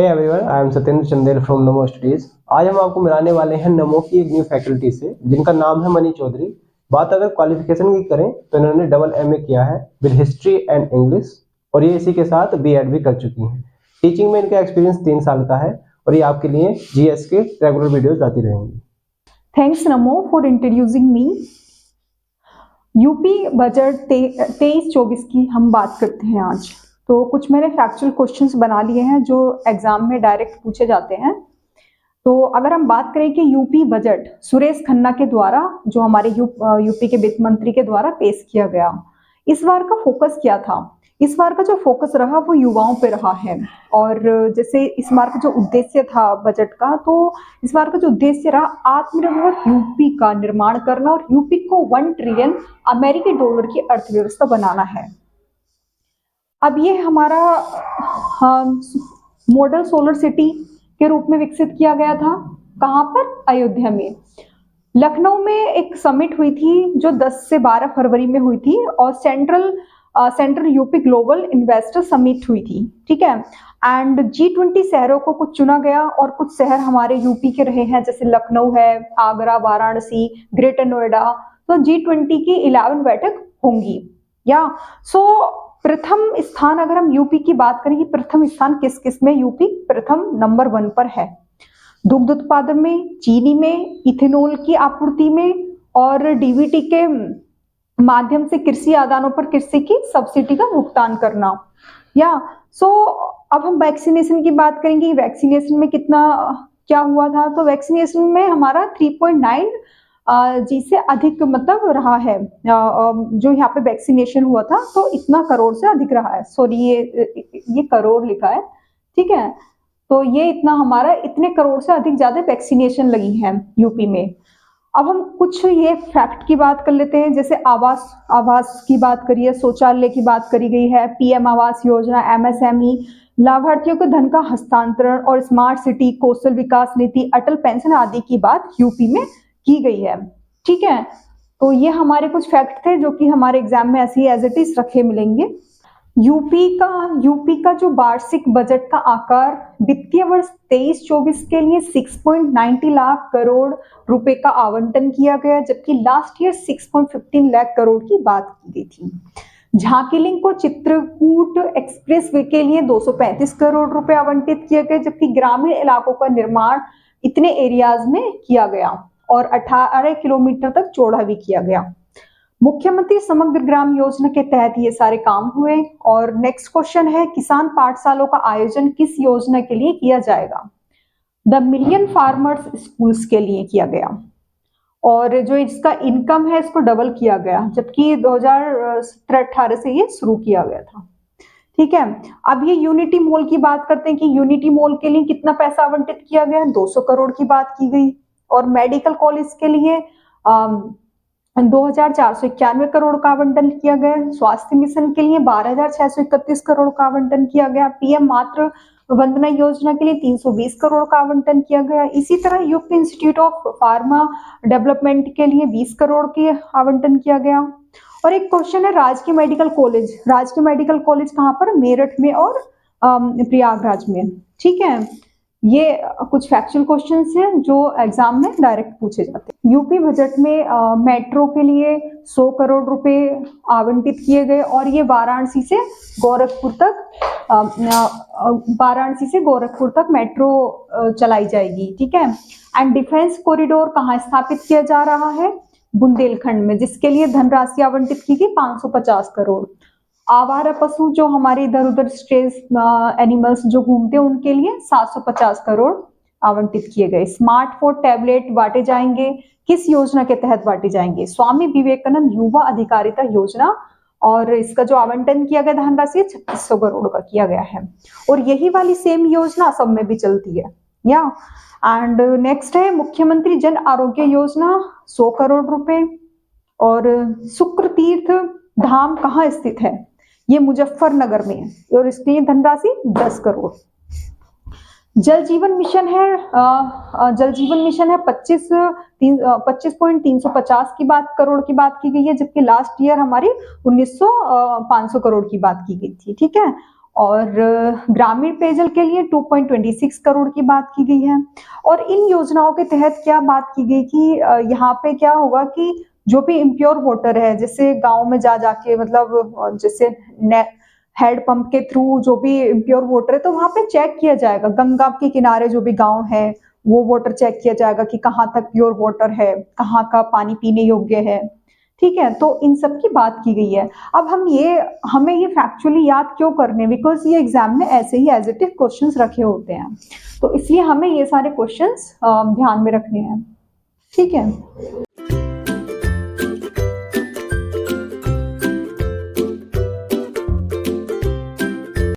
Hey everyone, I am Satyendra Chandel from Namo studies. आज हम आपको मिलाने वाले हैं नमो की एक न्यू फैकल्टी से, जिनका नाम है मनी चौधरी। बात अगर क्वालिफिकेशन की करें तो इन्होंने डबल एमए किया है विद हिस्ट्री एंड इंग्लिश, और ये इसी के साथ बीएड भी कर चुकी हैं। टीचिंग में इनका एक्सपीरियंस 3 साल का है, और ये आपके लिए जीएस के रेगुलर वीडियोज आती रहेंगी। Thanks NaMo for introducing me. UP budget 23-24 की हम बात करते हैं आज। तो कुछ मैंने फैक्चुअल क्वेश्चंस बना लिए हैं जो एग्जाम में डायरेक्ट पूछे जाते हैं। तो अगर हम बात करें कि यूपी बजट सुरेश खन्ना के द्वारा, जो हमारे यूपी के वित्त मंत्री के द्वारा पेश किया गया, इस बार का फोकस क्या था? इस बार का जो फोकस रहा वो युवाओं पे रहा है। और जैसे इस बार का जो उद्देश्य था बजट का, तो इस बार का जो उद्देश्य रहा आत्मनिर्भर यूपी का निर्माण करना और यूपी को 1 ट्रिलियन अमेरिकी डॉलर की अर्थव्यवस्था बनाना है। अब ये हमारा मॉडल सोलर सिटी के रूप में विकसित किया गया था। कहाँ पर? अयोध्या में। लखनऊ में एक समिट हुई थी जो 10 से 12 फरवरी में हुई थी, और central UP global investor summit हुई थी। ठीक है। एंड G20 शहरों को कुछ चुना गया, और कुछ शहर हमारे यूपी के रहे हैं, जैसे लखनऊ है, आगरा, वाराणसी, ग्रेटर नोएडा। तो G20 की 11 बैठक होंगी। या प्रथम स्थान, अगर हम यूपी की बात करें कि प्रथम स्थान किस किस में, यूपी प्रथम नंबर 1 पर है। दुग्ध उत्पादन में, चीनी में, इथेनॉल की आपूर्ति में, और डीबीटी के माध्यम से कृषि आदानों पर कृषि की सब्सिडी का भुगतान करना। या अब हम वैक्सीनेशन की बात करेंगे। वैक्सीनेशन में कितना क्या हुआ था? तो वैक्सीनेशन में हमारा 3.9 जी से अधिक मतलब रहा है। जो यहाँ पे वैक्सीनेशन हुआ था, तो इतना करोड़ से अधिक रहा है। सॉरी, ये करोड़ लिखा है। ठीक है। तो ये इतना हमारा इतने करोड़ से अधिक ज्यादा वैक्सीनेशन लगी है यूपी में। अब हम कुछ ये फैक्ट की बात कर लेते हैं। जैसे आवास की बात करिए, शौचालय की बात करी गई है, पीएम आवास योजना, एमएसएमई, लाभार्थियों को धन का हस्तांतरण, और स्मार्ट सिटी, कौशल विकास नीति, अटल पेंशन आदि की बात यूपी में की गई है। ठीक है। तो ये हमारे कुछ फैक्ट थे जो कि हमारे एग्जाम में ऐसे ही एज इट इज रखे मिलेंगे। यूपी का जो वार्षिक बजट का आकार वित्तीय वर्ष 23-24 के लिए 6.90 लाख करोड़ रुपए का आवंटन किया गया, जबकि लास्ट ईयर 6.15 लाख करोड़ की बात की गई थी। झांकी लिंक को चित्रकूट एक्सप्रेस वे के लिए 235 करोड़ रुपए आवंटित किए गए, जबकि ग्रामीण इलाकों का निर्माण इतने एरियाज में किया गया, और 18 किलोमीटर तक चौड़ा भी किया गया। मुख्यमंत्री समग्र ग्राम योजना के तहत ये सारे काम हुए। और नेक्स्ट क्वेश्चन है, किसान पाठशालों का आयोजन किस योजना के लिए किया जाएगा? द मिलियन फार्मर्स स्कूल्स के लिए किया गया, और जो इसका इनकम है इसको डबल किया गया, जबकि 2017-18 से ये शुरू किया गया था। ठीक है। अब ये यूनिटी मॉल की बात करते हैं कि यूनिटी मॉल के लिए कितना पैसा आवंटित किया गया? 200 करोड़ की बात की गई। और मेडिकल कॉलेज के लिए 2491 करोड़ का आवंटन किया गया। स्वास्थ्य मिशन के लिए 12,631 करोड़ का आवंटन किया गया। पीएम मातृ वंदना योजना के लिए 320 करोड़ का आवंटन किया गया। इसी तरह UP institute of pharma development के लिए 20 करोड़ की आवंटन किया गया। और एक क्वेश्चन है, राजकीय मेडिकल कॉलेज। राजकीय मेडिकल कॉलेज कहाँ पर? मेरठ में और प्रयागराज में। ठीक है। ये कुछ फैक्चुअल क्वेश्चंस हैं जो एग्जाम में डायरेक्ट पूछे जाते हैं। यूपी बजट में मेट्रो के लिए 100 करोड़ रुपए आवंटित किए गए, और ये वाराणसी से गोरखपुर तक मेट्रो चलाई जाएगी। ठीक है। एंड डिफेंस कॉरिडोर कहाँ स्थापित किया जा रहा है? बुंदेलखंड में, जिसके लिए धनराशि आवंटित की गई 550 करोड़। आवारा पशु जो हमारे इधर उधर स्ट्रेस एनिमल्स जो घूमते हैं उनके लिए 750 करोड़ आवंटित किए गए। स्मार्टफोन टैबलेट बांटे जाएंगे, किस योजना के तहत बांटे जाएंगे? स्वामी विवेकानंद युवा अधिकारिता योजना, और इसका जो आवंटन किया गया धनराशि 2600 करोड़ का किया गया है। और यही वाली सेम योजना सब में भी चलती है। या एंड नेक्स्ट है, मुख्यमंत्री जन आरोग्य योजना 100 करोड़ रुपए। और शुक्र तीर्थ धाम कहाँ स्थित है? ये मुजफ्फरनगर में है, और इसकी धनराशि 10 करोड़। जल जीवन मिशन है 25.350 की बात करोड़ की बात की गई है, जबकि लास्ट ईयर हमारी 500 करोड़ की बात की गई थी। ठीक है। और ग्रामीण पेयजल के लिए 2.26 करोड़ की बात की गई है। और इन योजनाओं के तहत क्या बात की गई कि यहाँ पे क्या होगा कि जो भी इम्प्योर वाटर है, जैसे गांव में जा जाके मतलब जैसे हेड पंप के थ्रू जो भी इम्प्योर वाटर है तो वहां पे चेक किया जाएगा, गंगा के किनारे जो भी गांव है वो वाटर चेक किया जाएगा कि कहाँ तक प्योर वाटर है, कहाँ का पानी पीने योग्य है। ठीक है, तो इन सब की बात की गई है। अब हमें ये फैक्चुअली याद क्यों करने, बिकॉज ये एग्जाम में ऐसे ही एज इट इज क्वेश्चंस रखे होते हैं, तो इसलिए हमें ये सारे क्वेश्चंस ध्यान में रखने हैं। ठीक है।